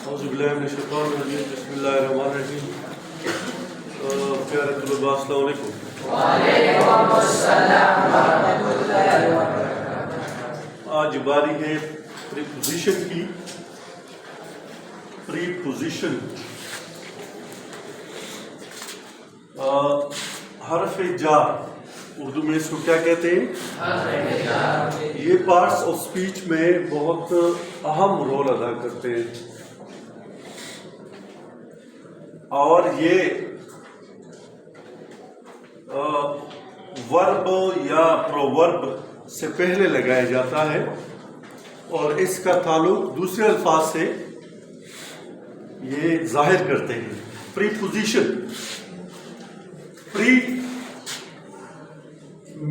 औज़ुबिल्लाहिमिनश्शैतानिर्रजीम बिस्मिल्लाहिर्रहमानिर्रहीम। प्यारे तलबा अस्सलाम वालेकुम। आज बारी है प्रीपोजिशन की। प्रीपोजिशन हर्फ जार, उर्दू में इसको क्या कहते हैं? ये पार्ट्स ऑफ स्पीच में बहुत अहम रोल अदा करते हैं और ये वर्ब या प्रोवर्ब से पहले लगाया जाता है और इसका ताल्लुक दूसरे अल्फाज से ये जाहिर करते हैं। प्रीपोजिशन, प्री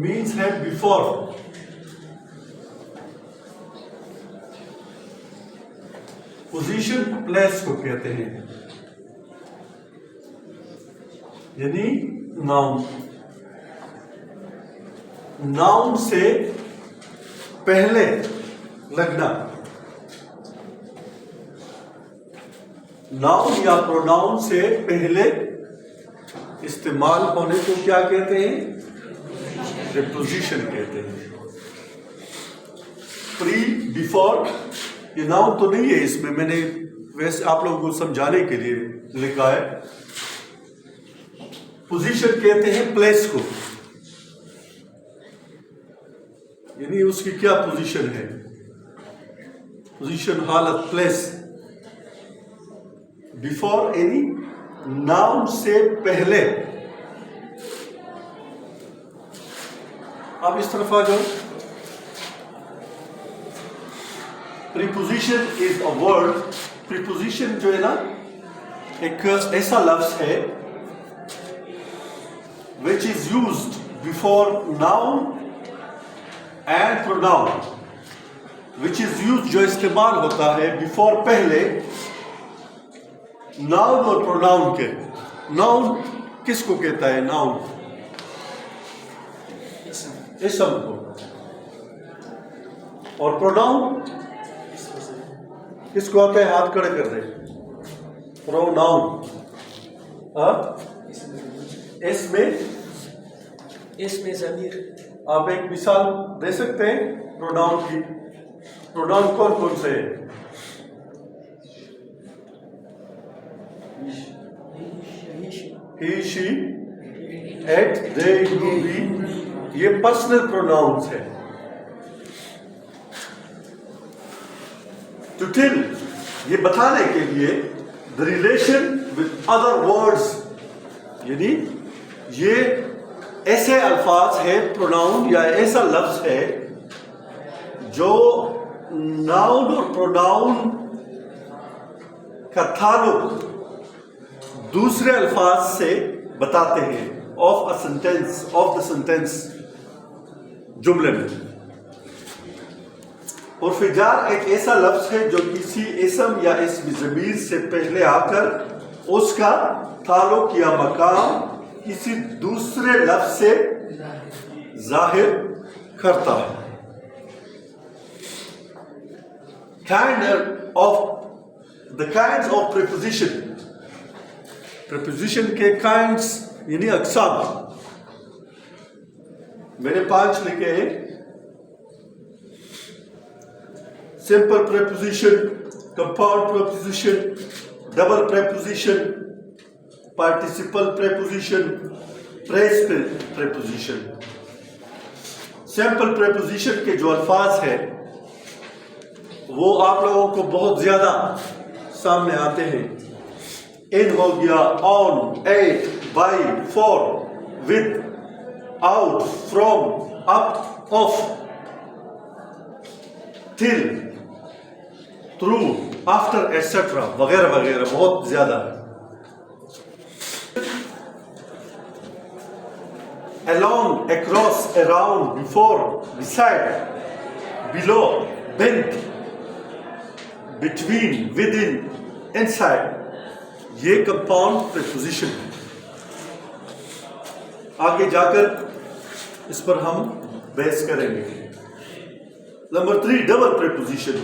मीन्स है बिफोर, पोजीशन प्लेस को कहते हैं, यानी नाउन। नाउन से पहले लगना, नाउन या प्रोनाउन से पहले इस्तेमाल होने को क्या कहते हैं? प्रीपोजिशन कहते हैं। प्री, बिफोर, ये नाउन तो नहीं है, इसमें मैंने वैसे आप लोगों को समझाने के लिए लिखा है। पोजीशन कहते हैं प्लेस को, यानी उसकी क्या पोजीशन है, पोजीशन, हालत, प्लेस। बिफोर यानी नाउन से पहले। अब इस तरफ आ जाओ। Preposition is a word. Preposition जो है ना, एक ऐसा लफ्ज है which is used before noun and pronoun, which is used, जो इस्तेमाल होता है before, पहले noun और pronoun के। noun किसको कहता है? noun इसम को, और pronoun किसको आता है? हाथ खड़े कर दे। pronoun इसमें ज़मीर। आप एक मिसाल दे सकते हैं प्रोनाउन की? प्रोनाउन कौन कौन से हैं? He, she, it, they, you, we, ये पर्सनल प्रोनाउंस है। टू टेल, ये बताने के लिए, the relation with other words, यानी ये ऐसे अल्फाज है, प्रोनाउन या ऐसा लफ्ज है जो नाउन और प्रोनाउन का ताल्लुक दूसरे अल्फाज से बताते हैं, of a sentence, of the sentence, जुमले में। और फिजार एक ऐसा लफ्ज है जो किसी इसम या इसम ज़मीर से पहले आकर उसका ताल्लुक या मकाम किसी दूसरे लफ्ज से जाहिर करता है। The kinds of preposition, preposition के काइंड्स यानी अक़साम, मैंने 5 लिखे हैं। Simple preposition, compound preposition, double preposition, participle preposition, press preposition. Simple preposition के जो अल्फाज है वो आप लोगों को बहुत ज्यादा सामने आते हैं। इन हो गया, on, at, by, for, with, out, from, up, off, till, through, after, etcetera, वगैरह वगैरह, बहुत ज्यादा है। along, across, around, before, beside, below, bent, between, within, inside, ये कंपाउंड प्रीपोजिशन है। आगे जाकर इस पर हम बहस करेंगे। Number 3, double preposition.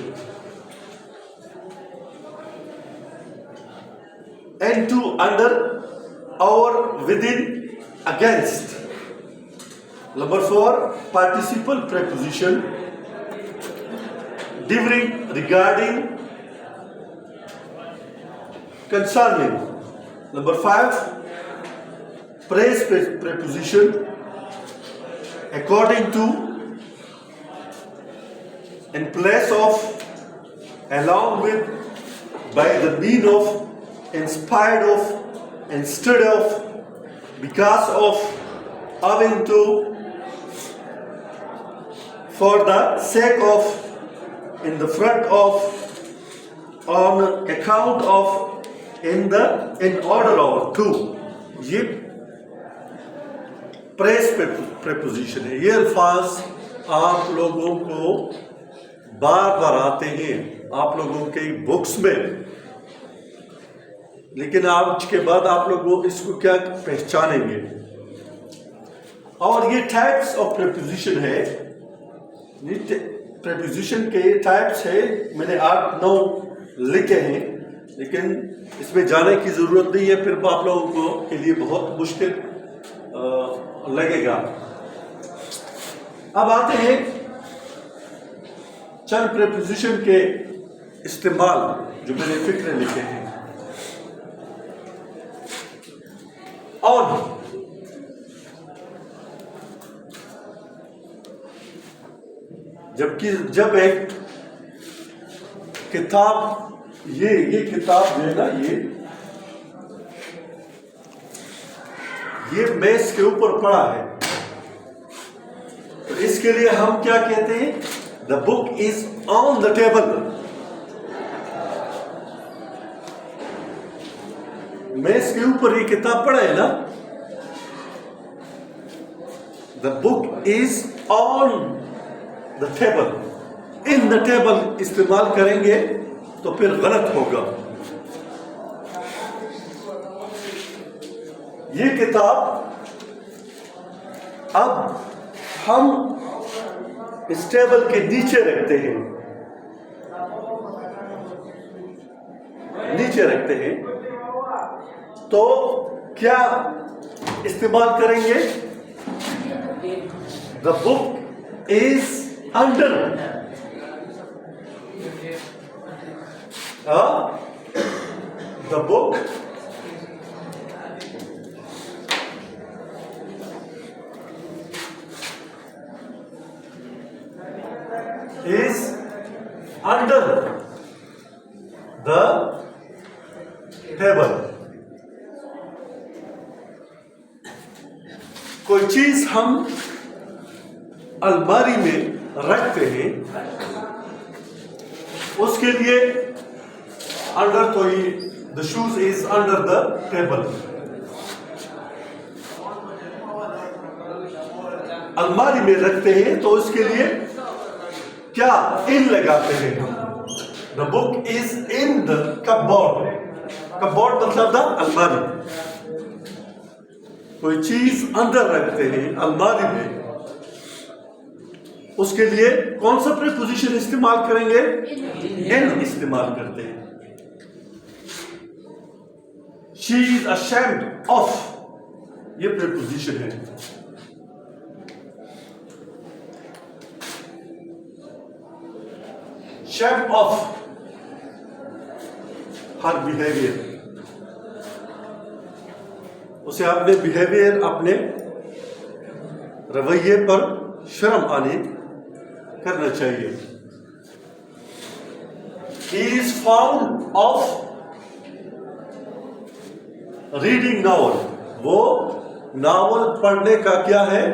into, under, over, within, against. Number 4, participle preposition. During, regarding, concerning. Number 5, praise preposition. According to, in place of, along with, by the mean of, in spite of, instead of, because of, owing to, for the sake of, in the front of, on account of, in order of, to. ये press preposition है। ये अल्फाज आप लोगों को बार बार आते हैं आप लोगों के बुक्स में, लेकिन आज के बाद आप लोग इसको क्या पहचानेंगे। और ये टाइप्स ऑफ प्रेपोजिशन है, प्रेपोजिशन के टाइप्स है, मैंने 8-9 लिखे हैं, लेकिन इसमें जाने की ज़रूरत नहीं है, फिर आप लोगों को के लिए बहुत मुश्किल लगेगा। अब आते हैं चंद प्रेपोजिशन के इस्तेमाल जो मैंने फिक्र लिखे हैं। और जब एक किताब ये किताब जो है ना, ये मेज के ऊपर पड़ा है, तो इसके लिए हम क्या कहते हैं? The book is on the table. मेज के ऊपर ये किताब पड़ा है ना, the book is on the table. In the table इस्तेमाल करेंगे तो फिर गलत होगा। ये किताब अब हम इस टेबल के नीचे रखते हैं, तो क्या इस्तेमाल करेंगे? The book is under, the book is under the table। कोई चीज हम अलमारी में रखते हैं, उसके लिए अंडर, तो ये the shoes is under the table. अलमारी में रखते हैं तो उसके लिए क्या इन लगाते हैं हम। The book is in the cupboard. Cupboard मतलब द अलमारी। कोई चीज अंदर रखते हैं अलमारी में, उसके लिए कौन सा प्रीपोजिशन इस्तेमाल करेंगे? इन इस्तेमाल करते हैं। शी इज अशेम्ड ऑफ, ये प्रीपोजिशन है। Shame of her behavior, उसे अपने बिहेवियर, अपने रवैये पर शर्म आने करना चाहिए। He is fond of reading novel, वो नावल पढ़ने का क्या है?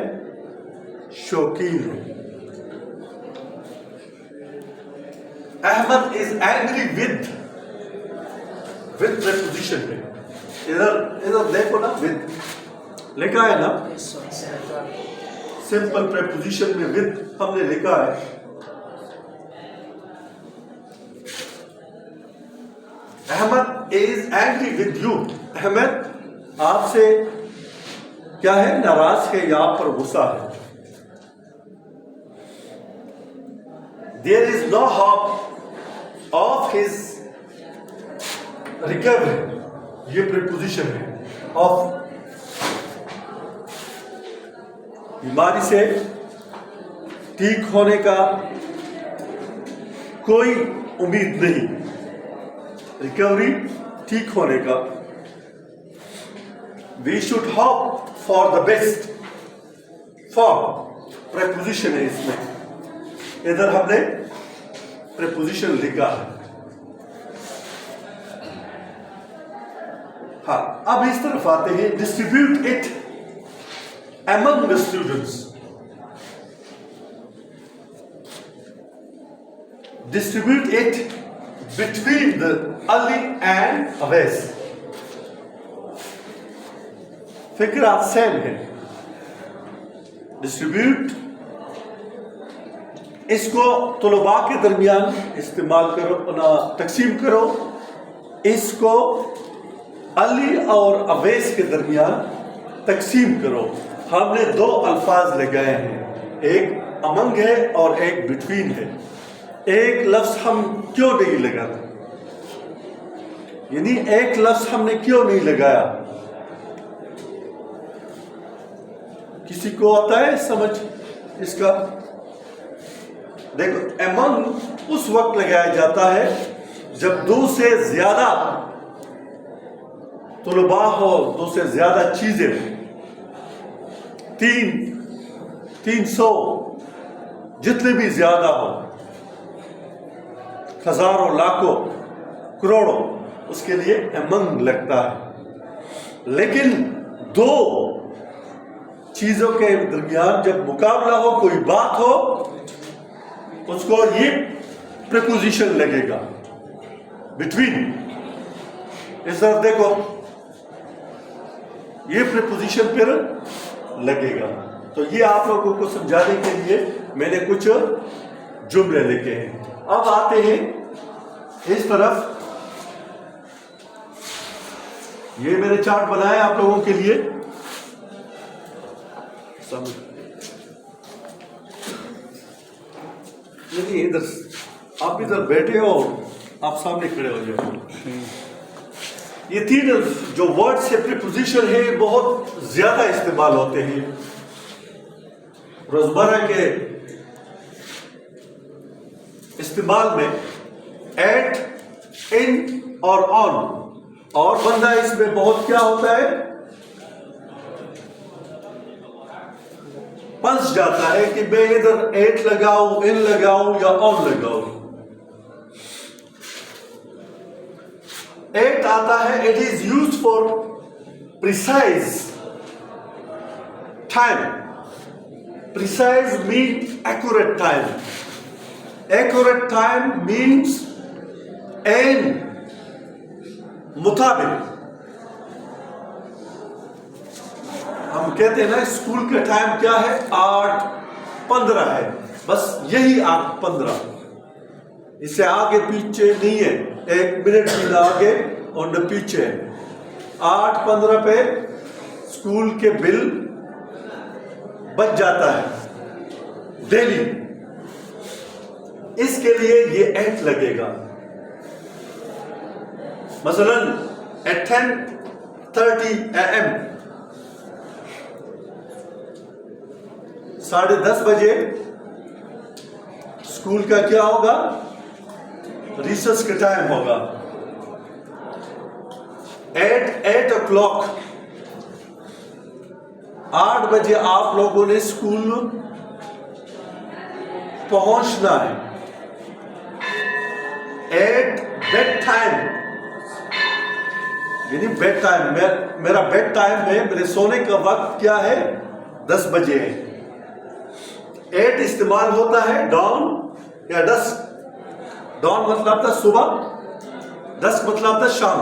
शौकीन है। Ahmed is angry with preposition है। इधर देखो ना, विद लिखा है ना, सिंपल प्रेपोजिशन में विद हमने लिखा है। Ahmed is angry with you, Ahmed आपसे क्या है? नाराज है या आप पर गुस्सा है। There is no hope of his recovery, ये प्रीपोजिशन है ऑफ। बीमारी से ठीक होने का कोई उम्मीद नहीं, रिकवरी ठीक होने का। We should hope for the best, for preposition है इसमें, इधर हमने प्रीपोजिशन लिखा है। हाँ, अब इस तरफ आते हैं, distribute it among the students, distribute it between the Ali and Awais। फिक्रा सेम है। डिस्ट्रीब्यूट, इसको तुलबा के दरमियान इस्तेमाल करो, ना तकसीम करो। इसको अली और अवैस के दरमियान तकसीम करो। हमने दो अल्फाज लगाए हैं, एक अमंग है और एक बिटवीन है। एक लफ्ज हम क्यों नहीं लगाते, यानी एक लफ्ज हमने क्यों नहीं लगाया? किसी को आता है समझ इसका? देखो, अमंग उस वक्त लगाया जाता है जब दो से ज्यादा तुलबा हो, दो से ज्यादा चीजें, 300 जितने भी ज्यादा हो, हजारों, लाखों, करोड़ों, उसके लिए अमंग लगता है। लेकिन दो चीजों के दरमियान जब मुकाबला हो, कोई बात हो, उसको ये प्रीपोजिशन लगेगा, बिटवीन। इस तरफ देखो, ये प्रीपोजिशन फिर लगेगा। तो ये आप लोगों को समझाने के लिए मैंने कुछ जुमले लिखे हैं। अब आते हैं इस तरफ, ये मैंने चार्ट बनाया आप लोगों के लिए। नहीं, इधर आप इधर बैठे हो, आप सामने खड़े हो जाओ। ये तीन जो वर्ड्स है, प्रीपोजिशन है, बहुत ज्यादा इस्तेमाल होते हैं रोजमर्रा के इस्तेमाल में। एट, इन और ऑन, और बंदा इसमें बहुत क्या होता है, फंस जाता है कि मैं इधर एट लगाऊं, इन लगाऊं या ऑन लगाऊं। एट आता है, it is used for precise time. Precise mean accurate time. Accurate time means an मुताबिक। हम कहते हैं ना, स्कूल का टाइम क्या है, 8:15 है, बस यही 8:15, इससे आगे पीछे नहीं है, 1 मिनट भी ना आगे और न पीछे। 8:15 पे स्कूल के बिल बच जाता है डेली, इसके लिए ये एट लगेगा। मसलन at 10:30 AM, 10:30 बजे स्कूल का क्या होगा, रिसेस का टाइम होगा। at 8 o'clock, 8 बजे आप लोगों ने स्कूल पहुंचना है। at बेड टाइम, यानी बेड टाइम, मेरा बेड टाइम है, मेरे सोने का वक्त क्या है, 10 बजे है। 8 इस्तेमाल होता है डॉन या डस्क। डॉन मतलब था सुबह, 10 मतलब था शाम।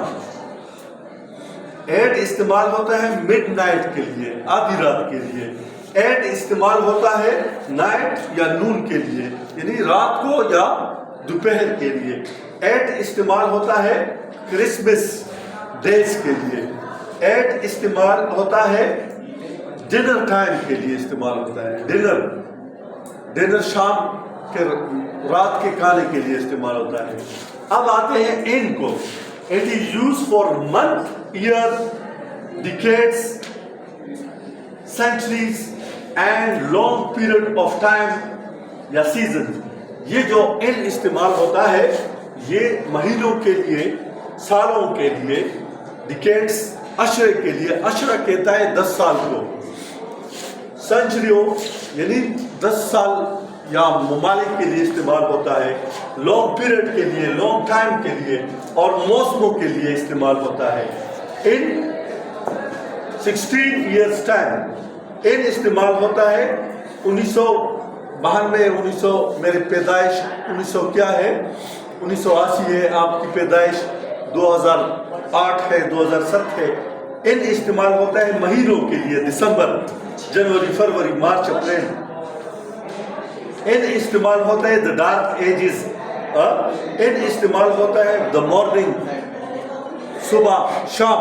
8 इस्तेमाल होता है मिडनाइट के लिए, आधी रात के लिए। 8 इस्तेमाल होता है नाइट या नून के लिए, यानी रात को या दोपहर के लिए। 8 इस्तेमाल होता है क्रिसमस डेज के लिए। 8 इस्तेमाल होता है डिनर टाइम के लिए, इस्तेमाल होता है डिनर शाम के, रात के खाने के लिए इस्तेमाल होता है। अब आते हैं इन को। It is used for month, year, decades, centuries and long period of time या सीजन। ये जो इन इस्तेमाल होता है ये महीनों के लिए, सालों के लिए, डिकेड्स अशरे के लिए, अशरा कहता है 10 साल को, सेंचुरियों यानी 10 साल या ममालिक के लिए इस्तेमाल होता है, लॉन्ग पीरियड के लिए, लॉन्ग टाइम के लिए और मौसमों के लिए इस्तेमाल होता है। इन 16 years टाइम इन इस्तेमाल होता है 1992, 1900 मेरी पैदाइश 1900 क्या है 1980 है, आपकी पैदाइश 2008 है, 2007 है। इन इस्तेमाल होता है महीनों के लिए, दिसंबर, जनवरी, फरवरी, मार्च, अप्रैल। इन इस्तेमाल होता है द डार्क एजेस, इन इस्तेमाल होता है द मॉर्निंग, सुबह शाम।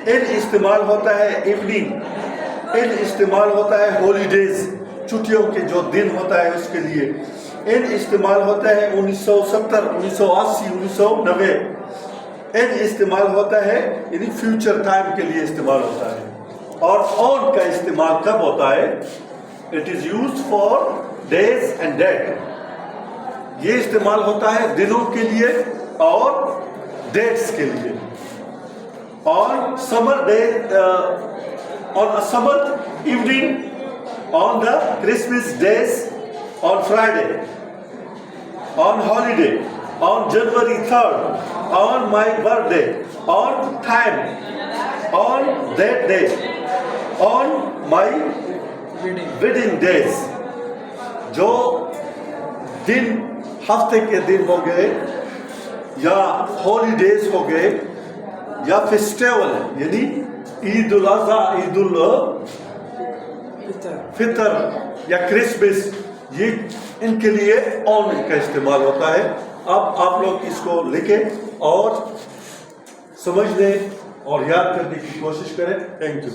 इन इस्तेमाल होता है इवनिंग, इन इस्तेमाल होता है हॉलीडेज, छुट्टियों के जो दिन होता है उसके लिए। इन इस्तेमाल होता है 1970, 1980, 1990। इन इस्तेमाल होता है यानी फ्यूचर टाइम के लिए इस्तेमाल होता है। और ऑन का इस्तेमाल कब होता है? It is used for days and date. ये इस्तेमाल होता है दिनों के लिए और डेट्स के लिए। On summer day, on a summer evening, on the Christmas days, on Friday, on holiday, on January 3rd, on my birthday, on time, on that day, on my wedding days। जो दिन हफ्ते के दिन हो गए या हॉलीडेज हो गए या फेस्टिवल यानी ईद उल अज़हा, ईद उल फितर या क्रिसमस, ये इनके लिए ऑन का इस्तेमाल होता है। अब आप लोग इसको लिखें और समझने और याद करने की कोशिश करें। Thank you.